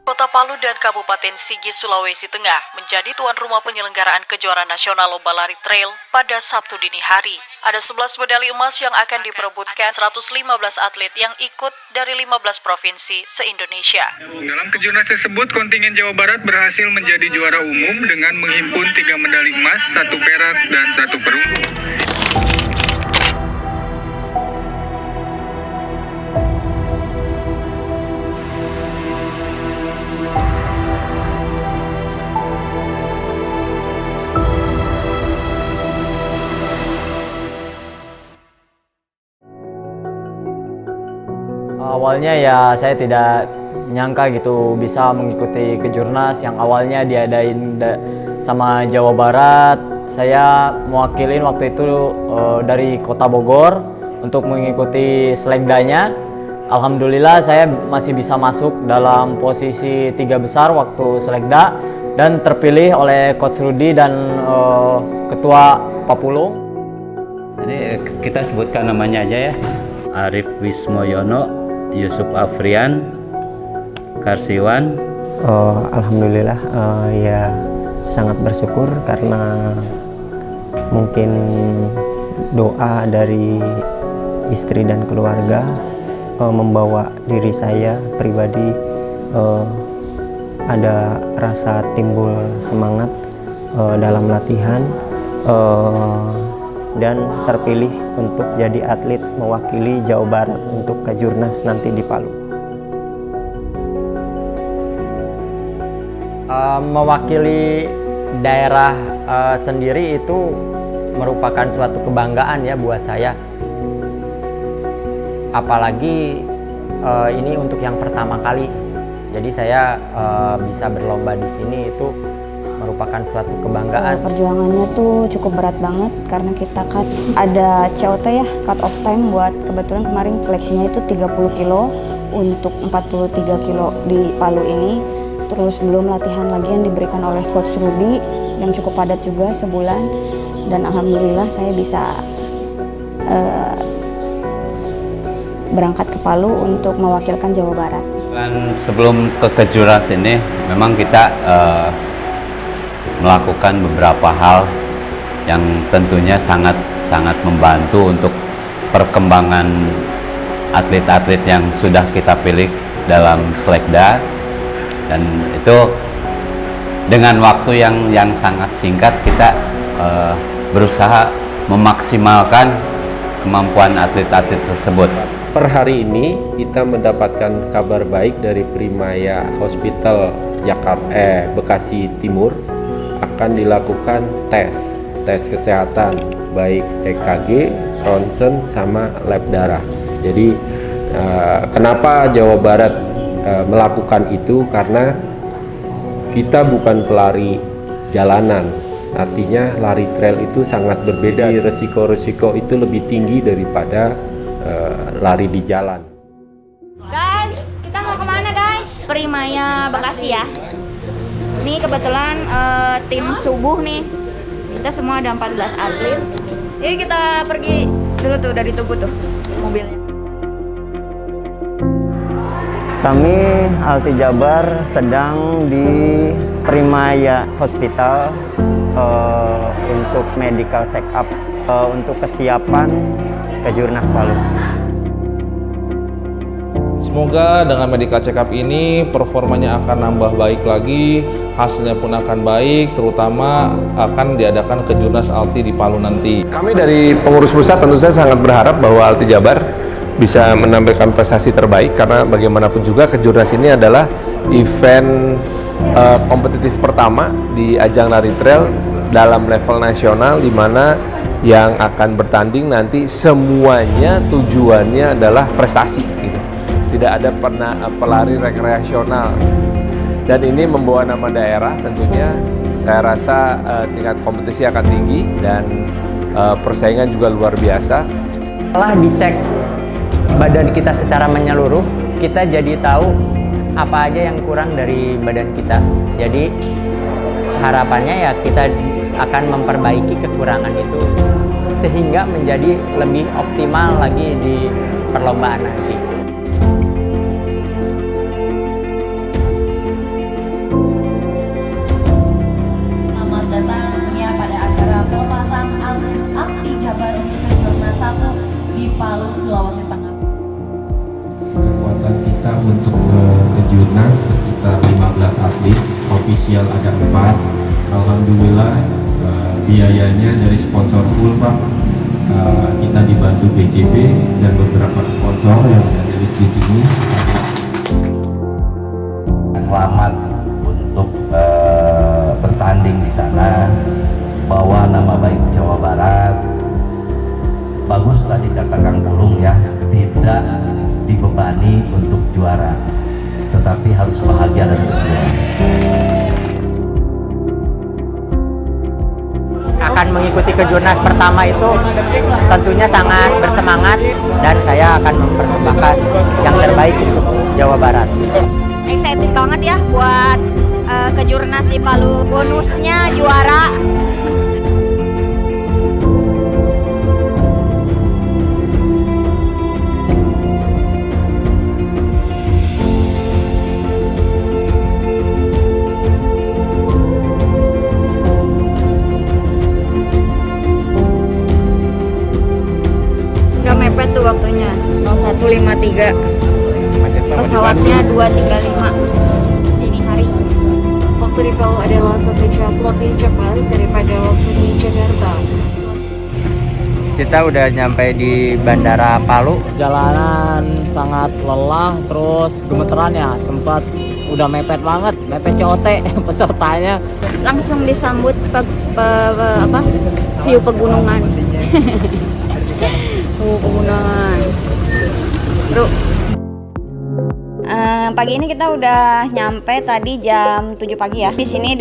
Kota Palu dan Kabupaten Sigi, Sulawesi Tengah menjadi tuan rumah penyelenggaraan kejuaraan nasional lomba lari trail pada Sabtu dini hari. Ada 11 medali emas yang akan diperebutkan 115 atlet yang ikut dari 15 provinsi se-Indonesia. Dalam kejurnas tersebut, kontingen Jawa Barat berhasil menjadi juara umum dengan menghimpun 3 medali emas, 1 perak, dan 1 perunggu. Awalnya ya saya tidak nyangka gitu bisa mengikuti kejurnas yang awalnya diadain sama Jawa Barat. Saya mewakilin waktu itu dari Kota Bogor untuk mengikuti selekdanya. Alhamdulillah saya masih bisa masuk dalam posisi 3 besar waktu selekda dan terpilih oleh Coach Rudi dan Ketua Papulung. Jadi kita sebutkan namanya aja ya. Arif Wismoyono, Yusuf Afrian, Karsiwan. Alhamdulillah ya sangat bersyukur karena mungkin doa dari istri dan keluarga membawa diri saya pribadi ada rasa timbul semangat dalam latihan dan terpilih untuk jadi atlet mewakili Jawa Barat untuk kejurnas nanti di Palu. Mewakili daerah sendiri itu merupakan suatu kebanggaan ya buat saya. Apalagi ini untuk yang pertama kali. Jadi saya bisa berlomba di sini itu merupakan suatu kebanggaan. Perjuangannya tuh cukup berat banget karena kita kan ada COT ya, cut off time buat kebetulan kemarin seleksinya itu 30 kilo untuk 43 kilo di Palu ini. Terus belum latihan lagi yang diberikan oleh Coach Rudi yang cukup padat juga sebulan. Dan alhamdulillah saya bisa berangkat ke Palu untuk mewakilkan Jawa Barat. Dan sebelum ke kejurnas ini memang kita melakukan beberapa hal yang tentunya sangat membantu untuk perkembangan atlet-atlet yang sudah kita pilih dalam selekda, dan itu dengan waktu yang sangat singkat kita berusaha memaksimalkan kemampuan atlet-atlet tersebut. Per hari ini kita mendapatkan kabar baik dari Primaya Hospital Bekasi Timur. Akan dilakukan tes kesehatan baik EKG, ronsen sama lab darah. Jadi kenapa Jawa Barat melakukan itu, karena kita bukan pelari jalanan, artinya lari trail itu sangat berbeda, resiko-resiko itu lebih tinggi daripada lari di jalan. Guys, kita mau kemana guys? Primaya Bekasi ya. Ini kebetulan tim subuh nih. Kita semua ada 14 atlet. Yuk kita pergi dulu tuh, dari Tugu tuh mobilnya. Kami Alti Jabar sedang di Primaya Hospital untuk medical check up untuk kesiapan kejurnas Palu. Semoga dengan medical check up ini performanya akan nambah baik lagi, hasilnya pun akan baik, terutama akan diadakan kejurnas Alti di Palu nanti. Kami dari pengurus pusat tentu saja sangat berharap bahwa Alti Jabar bisa menampilkan prestasi terbaik, karena bagaimanapun juga kejurnas ini adalah event kompetitif pertama di ajang lari trail dalam level nasional, di mana yang akan bertanding nanti semuanya tujuannya adalah prestasi gitu. Tidak ada pelari rekreasional, dan ini membawa nama daerah. Tentunya saya rasa tingkat kompetisi akan tinggi dan persaingan juga luar biasa. Setelah dicek badan kita secara menyeluruh, kita jadi tahu apa aja yang kurang dari badan kita. Jadi harapannya ya kita akan memperbaiki kekurangan itu sehingga menjadi lebih optimal lagi di perlombaan nanti. kita untuk kejurnas sekitar 15 atlet, ofisial ada 4. Alhamdulillah biayanya dari sponsor full Pak. Kita dibantu BCB dan beberapa sponsor yang ada di sini. Selamat untuk bertanding di sana, bawa nama baik Jawa Barat. Bagus tadi kata Kang Pulung ya, tidak dibebani untuk juara, tetapi harus bahagia dan berjuang. Akan mengikuti kejurnas pertama itu tentunya sangat bersemangat dan saya akan mempersembahkan yang terbaik untuk Jawa Barat. Excited banget ya buat kejurnas di Palu, bonusnya juara. Udah mepet tuh waktunya 01.53, pesawatnya 2.35 dini hari. Waktu di Palu adalah 1 jam lebih cepat daripada waktu di Jakarta. Kita udah nyampe di Bandara Palu. Jalanan sangat lelah, terus gemeteran ya, sempat udah mepet banget, mepet COT pesertanya. Langsung disambut view pegunungan. Pegunungan. Bro. Pagi ini kita udah nyampe tadi jam 7 pagi ya. Di sini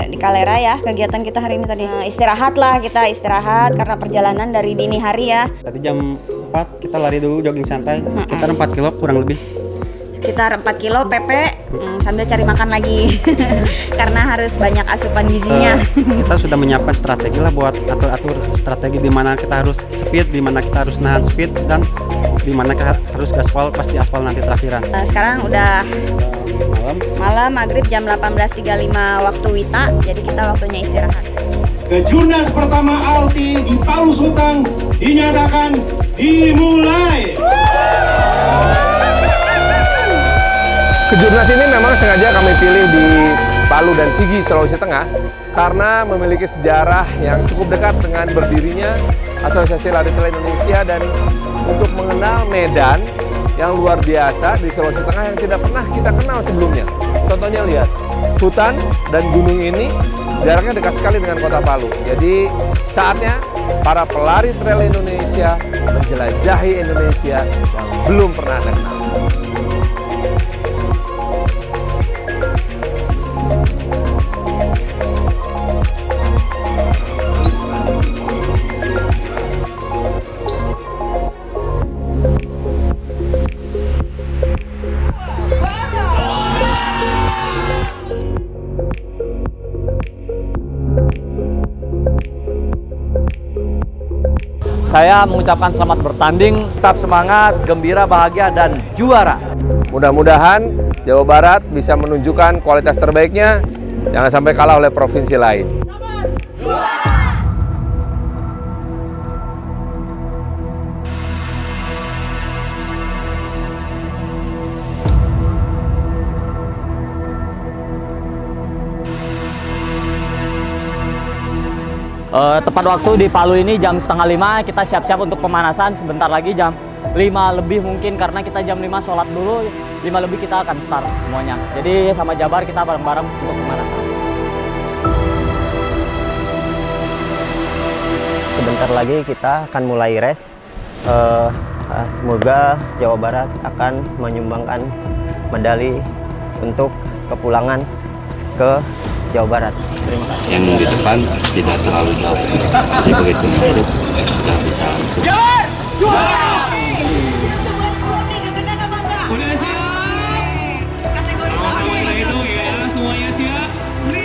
di Kalera ya. Kegiatan kita hari ini tadi istirahat lah, kita istirahat karena perjalanan dari dini hari ya. Tadi jam 4 kita lari dulu jogging santai. Sekitar 4 kilo kurang lebih. Sekitar 4 kilo PP sambil cari makan lagi. Karena harus banyak asupan gizinya. Kita sudah menyiapkan strategi lah buat atur-atur strategi di mana kita harus speed, di mana kita harus nahan speed, dan di mana kita harus gaspol pas di aspal nanti terakhiran. Sekarang udah malam maghrib jam 18.35 waktu Wita, jadi kita waktunya istirahat. Kejurnas pertama Alti di Palu Sultan dinyatakan dimulai. Kejurnas ini memang sengaja kami pilih di Palu dan Sigi, Sulawesi Tengah karena memiliki sejarah yang cukup dekat dengan berdirinya Asosiasi Lari Trail Indonesia dan untuk mengenal medan yang luar biasa di Sulawesi Tengah yang tidak pernah kita kenal sebelumnya. Contohnya lihat, hutan dan gunung ini jaraknya dekat sekali dengan kota Palu. Jadi saatnya para pelari trail Indonesia menjelajahi Indonesia yang belum pernah Anda kenal. Saya mengucapkan selamat bertanding. Tetap semangat, gembira, bahagia, dan juara. Mudah-mudahan Jawa Barat bisa menunjukkan kualitas terbaiknya, jangan sampai kalah oleh provinsi lain. Tepat waktu di Palu ini jam 4:30 kita siap-siap untuk pemanasan. Sebentar lagi jam 5 lebih mungkin, karena kita jam 5 sholat dulu, 5 lebih kita akan start semuanya. Jadi sama Jabar kita bareng-bareng untuk pemanasan. Sebentar lagi kita akan mulai race. Semoga Jawa Barat akan menyumbangkan medali untuk kepulangan ke Jawa Barat. Terima kasih. Yang di depan tidak terlalu jauh, jadi begitu masuk sudah bisa langsung. Udah siap? Kategori semuanya hitung ya, semuanya siap? 5,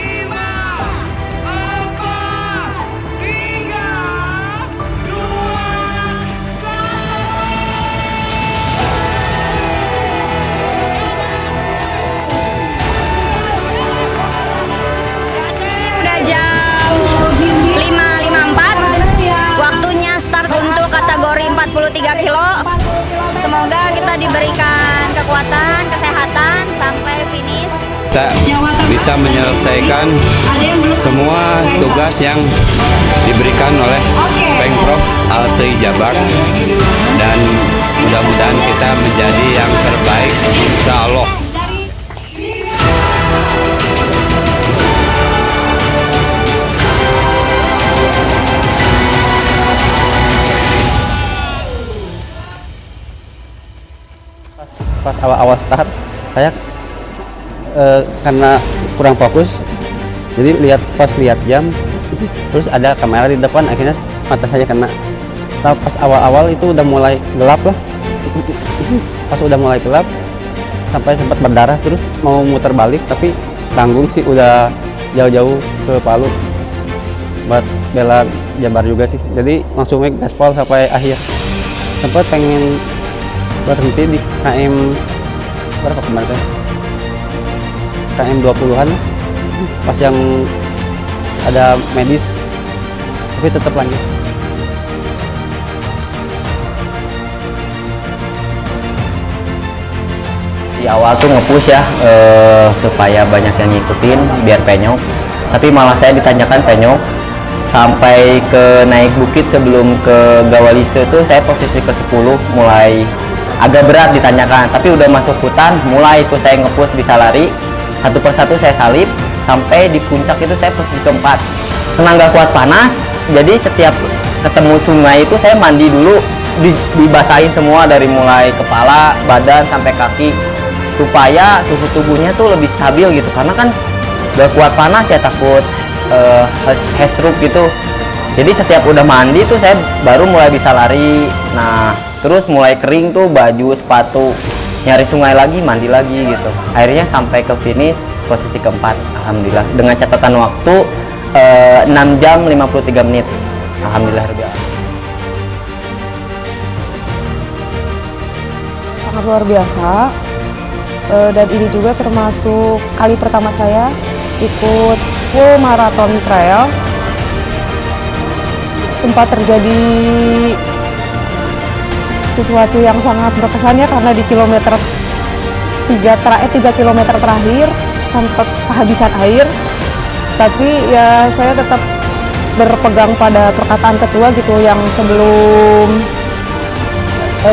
4, 3, 2, 1. Udah jam 5.54. Waktunya start untuk kategori 43 kilo. kita bisa menyelesaikan semua tugas yang diberikan oleh Pemprov Alti Jabar, dan mudah-mudahan kita menjadi yang terbaik, insya Allah. Pas awal-awal start saya karena kurang fokus, jadi pas lihat jam terus ada kamera di depan, akhirnya mata saya kena. Nah, pas awal-awal itu udah mulai gelap lah, pas udah mulai gelap sampai sempat berdarah, terus mau muter balik tapi tanggung sih, udah jauh-jauh ke Palu buat bela Jabar juga sih, jadi langsung gaspol sampai akhir. Sempat pengen berhenti di KM berapa kemarin, KM 20-an pas yang ada medis, tapi tetap lanjut. Di awal tuh nge-push ya, supaya banyak yang ngikutin biar penyok, tapi malah saya ditanyakan penyok sampai ke naik bukit sebelum ke Gawalise tuh saya posisi ke-10, mulai agak berat ditanyakan, tapi udah masuk hutan mulai itu saya nge-push, bisa lari satu persatu, saya salip sampai di puncak itu saya posisi ke-4. Karena nggak kuat panas, jadi setiap ketemu sungai itu saya mandi dulu, dibasahin semua dari mulai kepala, badan sampai kaki, supaya suhu tubuhnya tuh lebih stabil gitu, karena kan nggak kuat panas ya, takut heat stroke gitu. Jadi setiap udah mandi tuh saya baru mulai bisa lari. Nah terus mulai kering tuh baju, sepatu, nyari sungai lagi, mandi lagi gitu. Akhirnya sampai ke finish posisi ke-4, alhamdulillah, dengan catatan waktu 6 jam 53 menit, alhamdulillah. Sangat luar biasa, dan ini juga termasuk kali pertama saya ikut full marathon trail. Sempat terjadi sesuatu yang sangat berkesan ya, karena di kilometer 3 kilometer terakhir sempat kehabisan air, tapi ya saya tetap berpegang pada perkataan ketua gitu, yang sebelum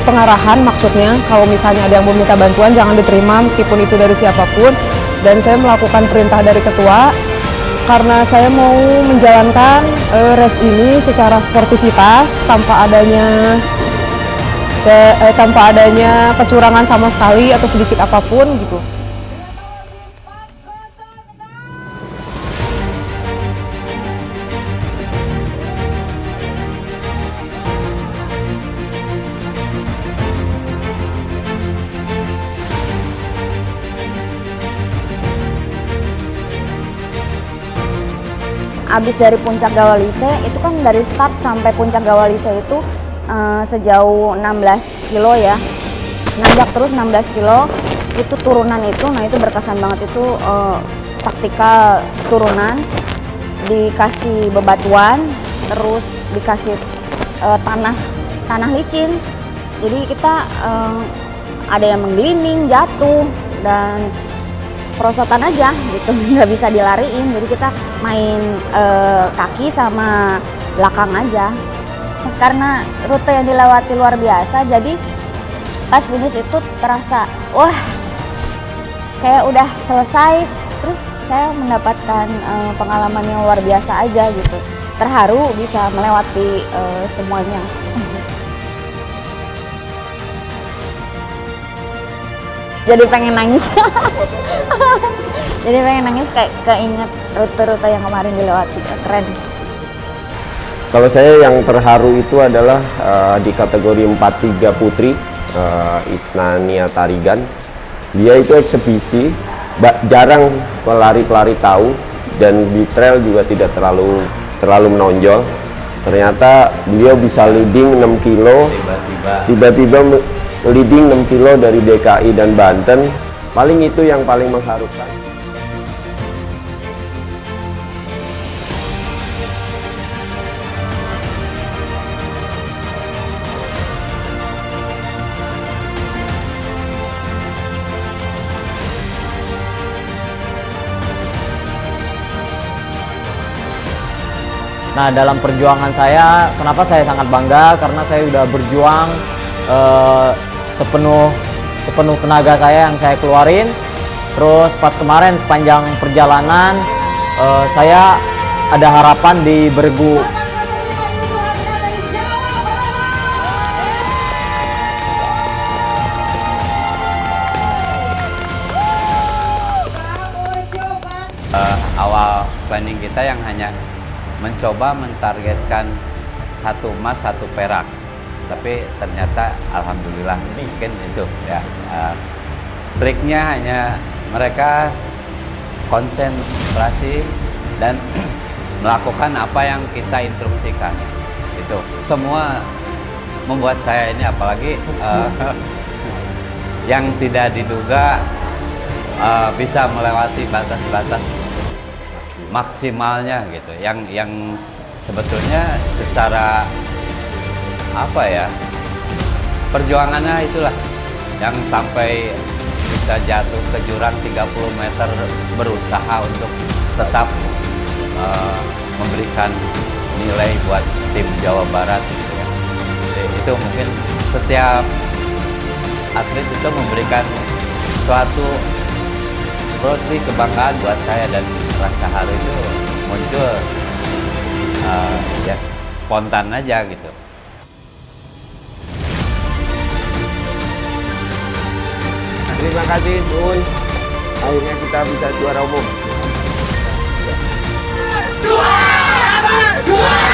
pengarahan, maksudnya kalau misalnya ada yang meminta bantuan jangan diterima meskipun itu dari siapapun, dan saya melakukan perintah dari ketua karena saya mau menjalankan race ini secara sportivitas tanpa adanya kecurangan sama sekali atau sedikit apapun gitu. Abis dari puncak Gawalise itu kan, dari start sampai puncak Gawalise itu sejauh 16 kilo ya, nanjak terus 16 kilo. Itu turunan itu, nah itu berkesan banget, itu taktikal turunan, dikasih bebatuan, terus dikasih tanah licin, jadi kita ada yang menggelinding, jatuh, dan perosotan aja gitu, nggak bisa dilariin, jadi kita main kaki sama belakang aja. Karena rute yang dilewati luar biasa, jadi pas finish itu terasa wah kayak udah selesai, terus saya mendapatkan pengalaman yang luar biasa aja gitu, terharu bisa melewati semuanya. Jadi pengen nangis. Jadi pengen nangis, kayak keinget rute-rute yang kemarin dilewati, keren. Kalau saya yang terharu itu adalah di kategori 43 putri, Isnania Tarigan. Dia itu eksebisi, jarang pelari-pelari tahu, dan di trail juga tidak terlalu menonjol. Ternyata beliau bisa leading 6 kilo, tiba-tiba leading 6 kilo dari DKI dan Banten. Paling itu yang paling mengharukan. Nah, dalam perjuangan saya, kenapa saya sangat bangga? Karena saya udah berjuang sepenuh tenaga saya yang saya keluarin. Terus pas kemarin sepanjang perjalanan saya ada harapan di Bergu. Awal planning kita yang hanya mencoba mentargetkan 1 emas 1 perak, tapi ternyata alhamdulillah mungkin itu ya triknya hanya mereka konsentrasi dan melakukan apa yang kita instruksikan. Itu semua membuat saya ini, apalagi yang tidak diduga bisa melewati batas-batas maksimalnya gitu, yang sebetulnya secara apa ya, perjuangannya itulah yang sampai bisa jatuh ke jurang 30 meter, berusaha untuk tetap memberikan nilai buat tim Jawa Barat gitu ya. Jadi, itu mungkin setiap atlet itu memberikan suatu berarti kebanggaan buat saya, dan rasa haru itu muncul ya spontan aja gitu. Terima kasih Bun, akhirnya kita bisa juara umum. Juara!